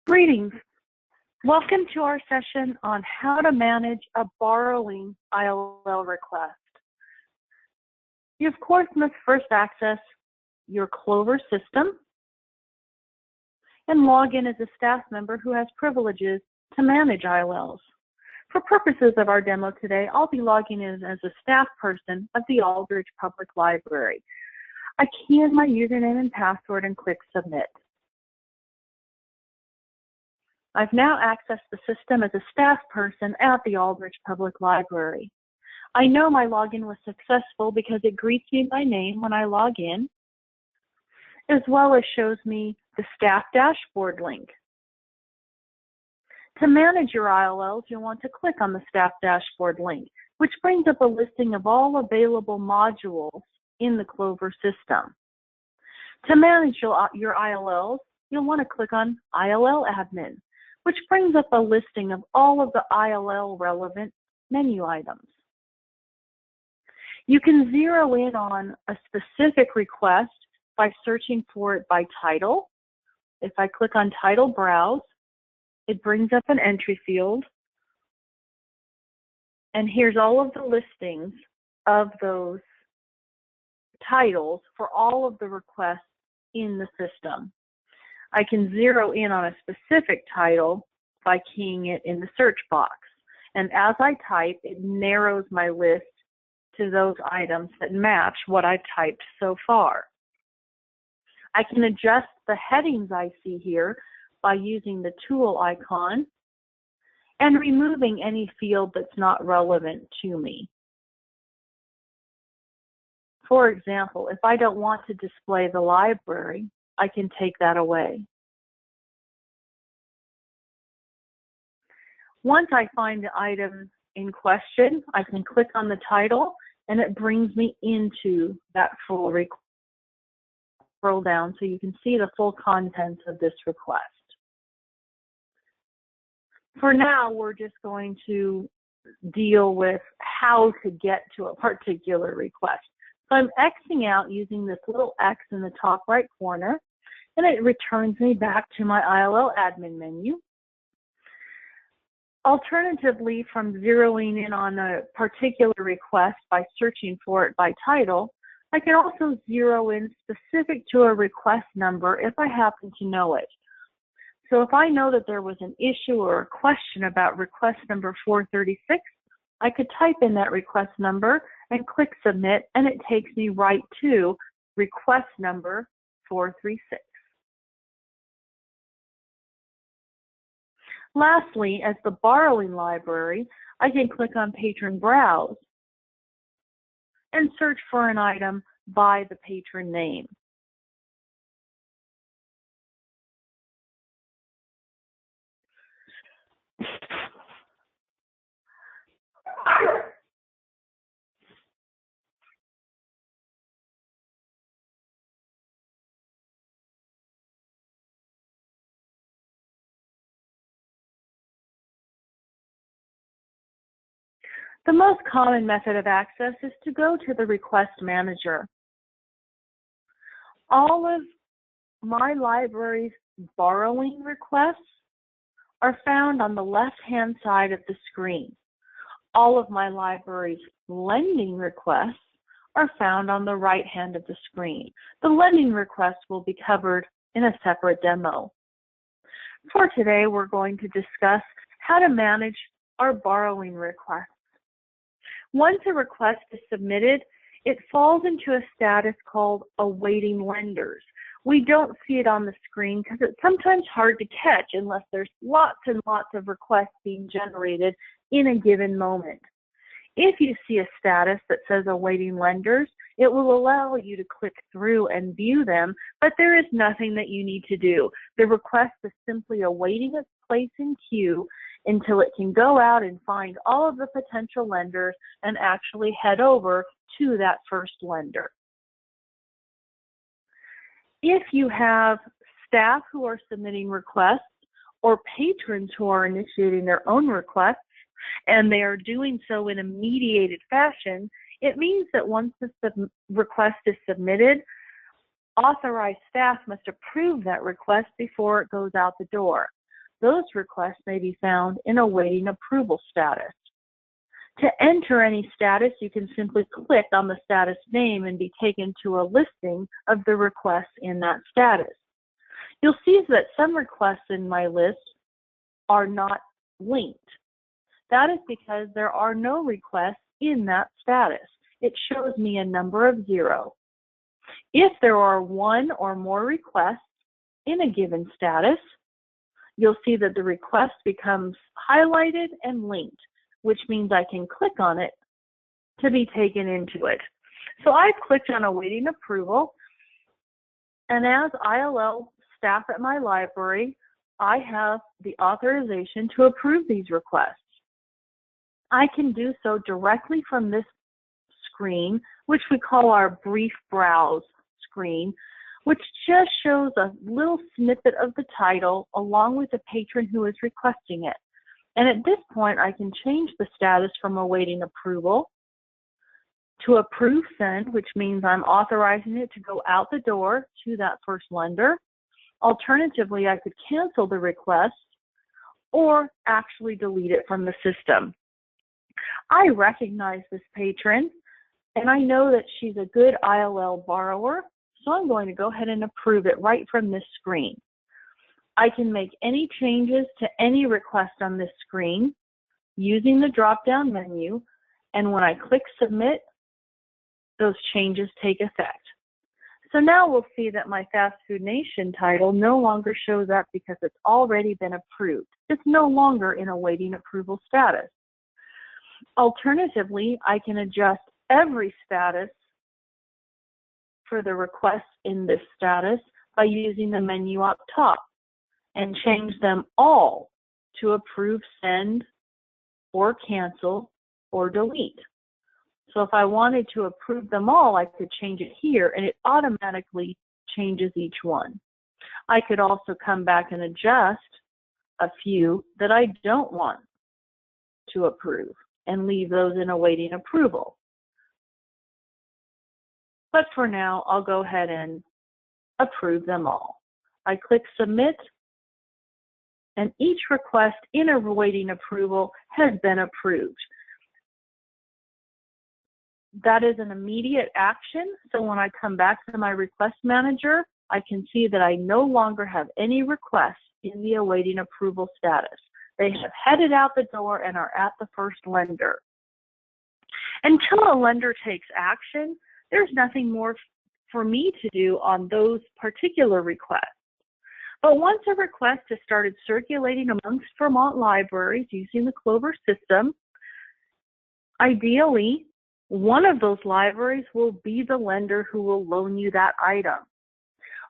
Greetings. Welcome to our session on how to manage a borrowing ILL request. You, of course, must first access your CLOVER system and log in as a staff member who has privileges to manage ILLs. For purposes of our demo today, I'll be logging in as a staff person of the Aldrich Public Library. I key in my username and password and click Submit. I've now accessed the system as a staff person at the Aldrich Public Library. I know my login was successful because it greets me by name when I log in, as well as shows me the staff dashboard link. To manage your ILLs, you'll want to click on the staff dashboard link, which brings up a listing of all available modules in the CLOVER system. To manage your ILLs, you'll want to click on ILL Admin, which brings up a listing of all of the ILL relevant menu items. You can zero in on a specific request by searching for it by title. If I click on Title Browse, it brings up an entry field. And here's all of the listings of those titles for all of the requests in the system. I can zero in on a specific title by keying it in the search box. And as I type, it narrows my list to those items that match what I've typed so far. I can adjust the headings I see here by using the tool icon and removing any field that's not relevant to me. For example, if I don't want to display the library, I can take that away. Once I find the item in question, I can click on the title and it brings me into that full request. Scroll down so you can see the full contents of this request. For now, we're just going to deal with how to get to a particular request. So I'm Xing out using this little X in the top right corner, and it returns me back to my ILL admin menu. Alternatively, from zeroing in on a particular request by searching for it by title, I can also zero in specific to a request number if I happen to know it. So if I know that there was an issue or a question about request number 436, I could type in that request number and click Submit, and it takes me right to request number 436. Lastly, as the borrowing library, I can click on Patron Browse and search for an item by the patron name. The most common method of access is to go to the Request Manager. All of my library's borrowing requests are found on the left-hand side of the screen. All of my library's lending requests are found on the right hand of the screen. The lending requests will be covered in a separate demo. For today, we're going to discuss how to manage our borrowing requests. Once a request is submitted, it falls into a status called awaiting lenders. We don't see it on the screen because it's sometimes hard to catch unless there's lots and lots of requests being generated in a given moment. If you see a status that says awaiting lenders, it will allow you to click through and view them, but there is nothing that you need to do. The request is simply awaiting its place in queue until it can go out and find all of the potential lenders and actually head over to that first lender. If you have staff who are submitting requests or patrons who are initiating their own requests, and they are doing so in a mediated fashion, it means that once the request is submitted, authorized staff must approve that request before it goes out the door. those requests may be found in awaiting approval status. To enter any status, you can simply click on the status name and be taken to a listing of the requests in that status. You'll see that some requests in my list are not linked. That is because there are no requests in that status. It shows me a number of 0. If there are one or more requests in a given status, you'll see that the request becomes highlighted and linked, which means I can click on it to be taken into it. So I've clicked on awaiting approval, and as ILL staff at my library, I have the authorization to approve these requests. I can do so directly from this screen, which we call our brief browse screen, which just shows a little snippet of the title along with the patron who is requesting it. And at this point, I can change the status from awaiting approval to approve send, which means I'm authorizing it to go out the door to that first lender. Alternatively, I could cancel the request or actually delete it from the system. I recognize this patron, and I know that she's a good ILL borrower, so I'm going to go ahead and approve it right from this screen. I can make any changes to any request on this screen using the drop-down menu, and when I click Submit, those changes take effect. So now we'll see that my Fast Food Nation title no longer shows up because it's already been approved. It's no longer in awaiting approval status. Alternatively, I can adjust every status for the requests in this status by using the menu up top and change them all to approve, send, or cancel, or delete. So if I wanted to approve them all, I could change it here, and it automatically changes each one. I could also come back and adjust a few that I don't want to approve and leave those in awaiting approval. But for now, I'll go ahead and approve them all. I click Submit, and each request in awaiting approval has been approved. That is an immediate action, so when I come back to my request manager, I can see that I no longer have any requests in the awaiting approval status. They have headed out the door and are at the first lender. Until a lender takes action, there's nothing more for me to do on those particular requests. But once a request has started circulating amongst Vermont libraries using the CLOVER system, ideally, one of those libraries will be the lender who will loan you that item.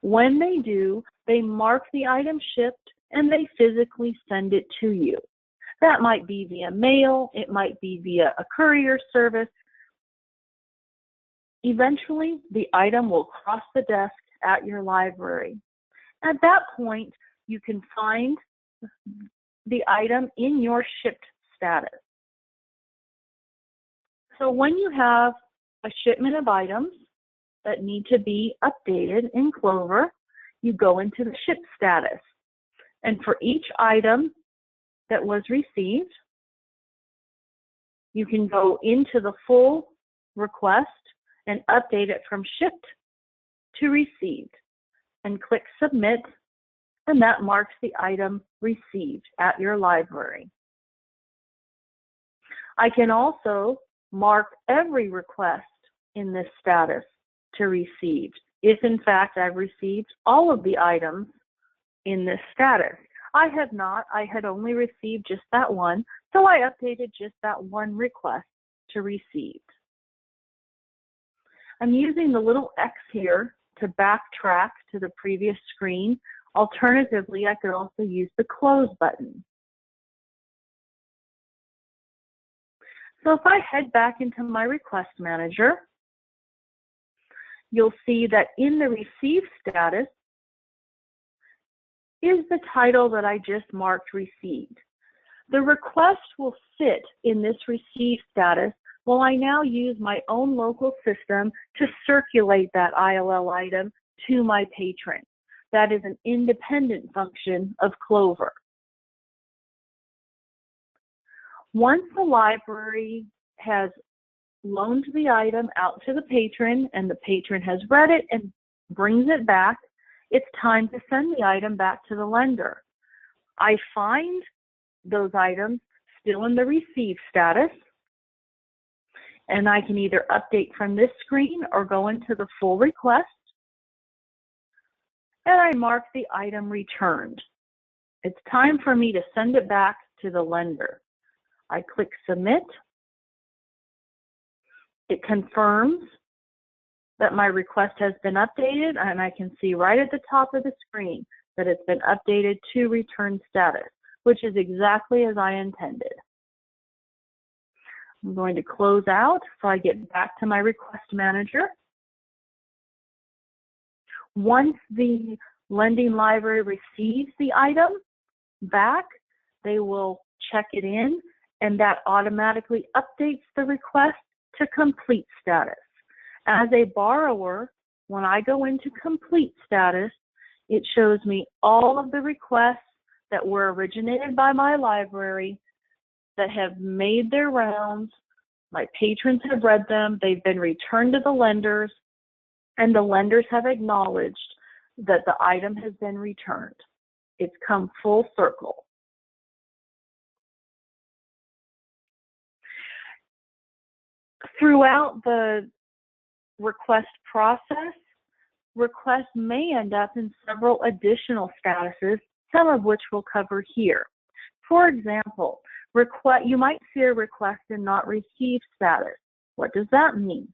When they do, they mark the item shipped and they physically send it to you. That might be via mail, it might be via a courier service. Eventually, the item will cross the desk at your library. At that point, you can find the item in your shipped status. So when you have a shipment of items that need to be updated in CLOVER, you go into the ship status. And for each item that was received, you can go into the full request and update it from shipped to received and click Submit, and that marks the item received at your library. I can also mark every request in this status to received, if in fact I've received all of the items in this status. I have not, I had only received just that one, so I updated just that one request to received. I'm using the little X here to backtrack to the previous screen. Alternatively, I could also use the close button. So if I head back into my request manager, you'll see that in the received status is the title that I just marked received. The request will sit in this received status while I now use my own local system to circulate that ILL item to my patron. That is an independent function of CLOVER. Once the library has loaned the item out to the patron and the patron has read it and brings it back, it's time to send the item back to the lender. I find those items still in the receive status, and I can either update from this screen or go into the full request, and I mark the item returned. It's time for me to send it back to the lender. I click submit. It confirms that my request has been updated, and I can see right at the top of the screen that it's been updated to return status, which is exactly as I intended. I'm going to close out so I get back to my request manager. Once the lending library receives the item back, they will check it in, and that automatically updates the request to complete status. As a borrower, when I go into complete status, it shows me all of the requests that were originated by my library that have made their rounds. My patrons have read them, they've been returned to the lenders, and the lenders have acknowledged that the item has been returned. It's come full circle. Throughout the request process, requests may end up in several additional statuses, some of which we'll cover here. For example, you might see a request in not received status. What does that mean?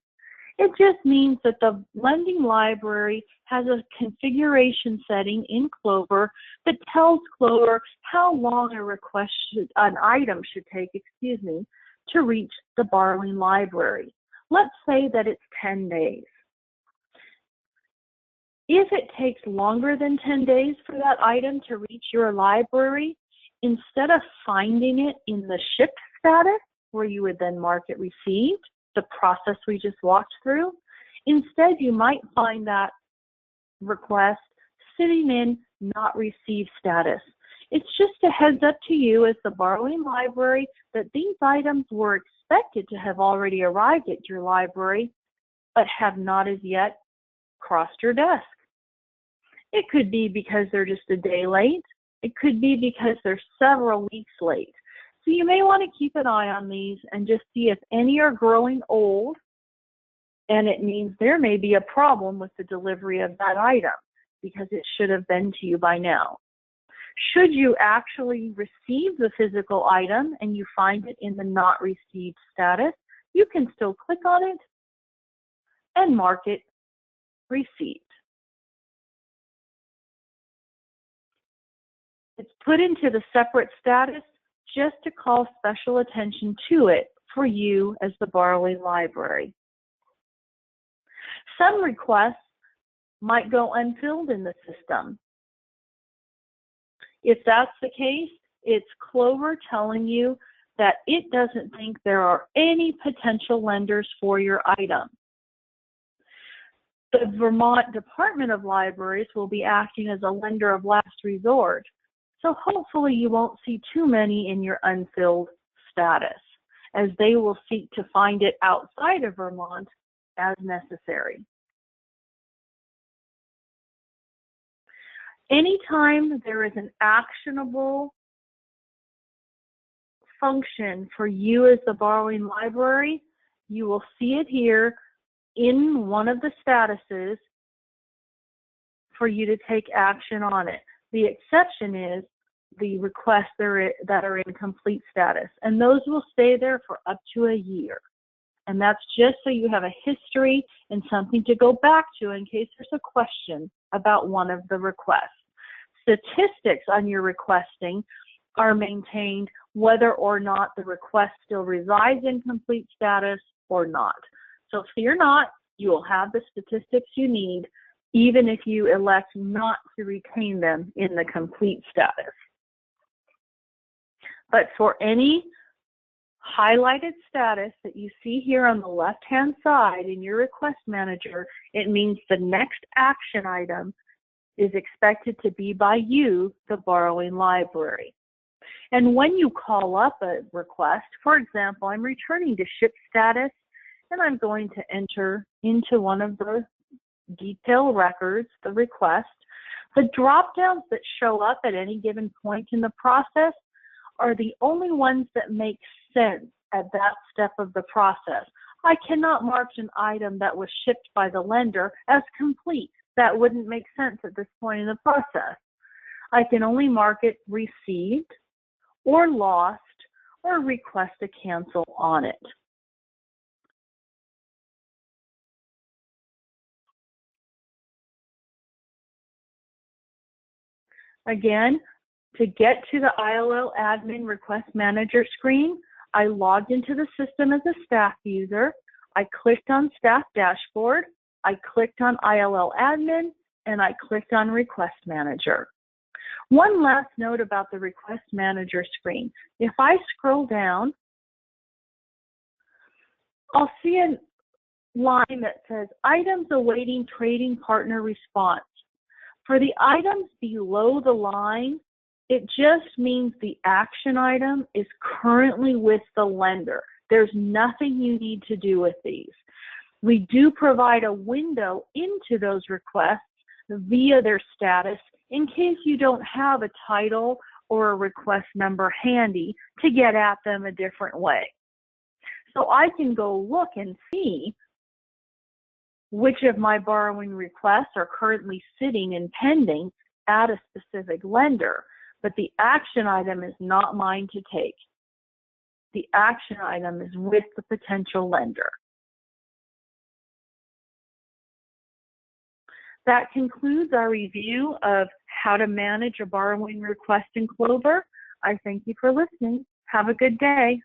It just means that the lending library has a configuration setting in Clover that tells Clover how long an item should take, to reach the borrowing library. Let's say that it's 10 days. If it takes longer than 10 days for that item to reach your library, instead of finding it in the shipped status, where you would then mark it received, the process we just walked through, instead you might find that request sitting in not received status. It's just a heads up to you as the borrowing library that these items were expected to have already arrived at your library, but have not as yet crossed your desk. It could be because they're just a day late. It could be because they're several weeks late. So you may want to keep an eye on these and just see if any are growing old, and it means there may be a problem with the delivery of that item because it should have been to you by now. Should you actually receive the physical item and you find it in the not received status, you can still click on it and mark it received. It's put into the separate status just to call special attention to it for you as the borrowing library. Some requests might go unfilled in the system. If that's the case, it's Clover telling you that it doesn't think there are any potential lenders for your item. The Vermont Department of Libraries will be acting as a lender of last resort, so hopefully you won't see too many in your unfilled status, as they will seek to find it outside of Vermont as necessary. Anytime there is an actionable function for you as the borrowing library, you will see it here in one of the statuses for you to take action on it. The exception is the requests that are in complete status, and those will stay there for up to a year. And that's just so you have a history and something to go back to in case there's a question about one of the requests. Statistics on your requesting are maintained whether or not the request still resides in complete status or not. So fear not, you will have the statistics you need even if you elect not to retain them in the complete status. But for any highlighted status that you see here on the left-hand side in your request manager, it means the next action item is expected to be by you, the borrowing library. And when you call up a request, for example, I'm returning to ship status, and I'm going to enter into one of the detail records the request. The drop-downs that show up at any given point in the process are the only ones that make sense at that step of the process. I cannot mark an item that was shipped by the lender as complete. That wouldn't make sense at this point in the process. I can only mark it received or lost or request a cancel on it. Again, to get to the ILL Admin Request Manager screen, I logged into the system as a staff user. I clicked on Staff Dashboard. I clicked on ILL Admin, and I clicked on Request Manager. One last note about the Request Manager screen. If I scroll down, I'll see a line that says Items Awaiting Trading Partner Response. For the items below the line, it just means the action item is currently with the lender. There's nothing you need to do with these. We do provide a window into those requests via their status in case you don't have a title or a request number handy to get at them a different way. So I can go look and see which of my borrowing requests are currently sitting and pending at a specific lender, but the action item is not mine to take. The action item is with the potential lender. That concludes our review of how to manage a borrowing request in Clover. I thank you for listening. Have a good day.